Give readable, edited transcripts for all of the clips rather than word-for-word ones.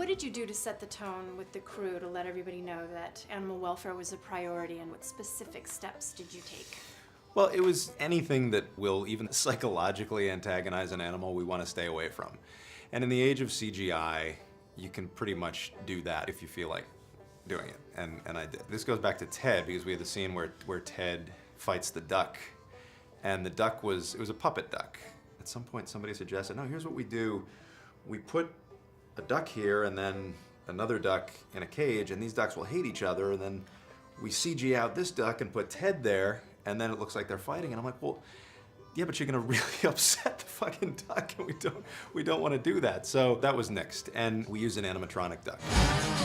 did you do to set the tone with the crew to let everybody know that animal welfare was a priority, and what specific steps did you take? Well, it was anything that will even psychologically antagonize an animal we want to stay away from. And in the age of CGI, you can pretty much do that if you feel like doing it, and I did. This goes back to Ted, because we had the scene where Ted fights the duck, and the duck it was a puppet duck. At some point somebody suggested, no, here's what we do. We put a duck here and then another duck in a cage, and these ducks will hate each other, and then we CG out this duck and put Ted there, and then it looks like they're fighting. And I'm like, well, yeah, but you're gonna really upset the fucking duck, and we don't want to do that. So that was nixed, and we used an animatronic duck.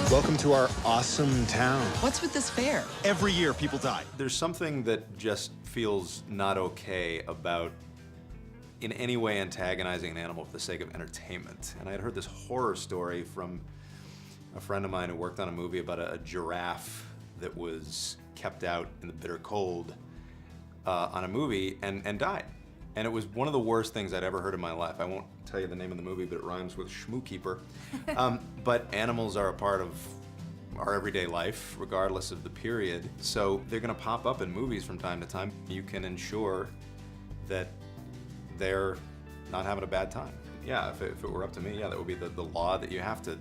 Welcome to our awesome town. What's with this fair? Every year people die. There's something that just feels not okay about in any way antagonizing an animal for the sake of entertainment. And I had heard this horror story from a friend of mine who worked on a movie about a giraffe that was kept out in the bitter cold on a movie and died. And it was one of the worst things I'd ever heard in my life. I won't tell you the name of the movie, but it rhymes with Schmookeeper. But animals are a part of our everyday life, regardless of the period. So they're gonna pop up in movies from time to time. You can ensure that they're not having a bad time. Yeah, if it were up to me, yeah, that would be the law that you have to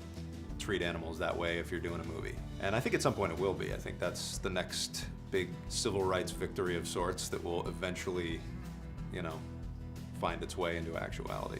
treat animals that way if you're doing a movie. And I think at some point it will be. I think that's the next big civil rights victory of sorts that will eventually, find its way into actuality.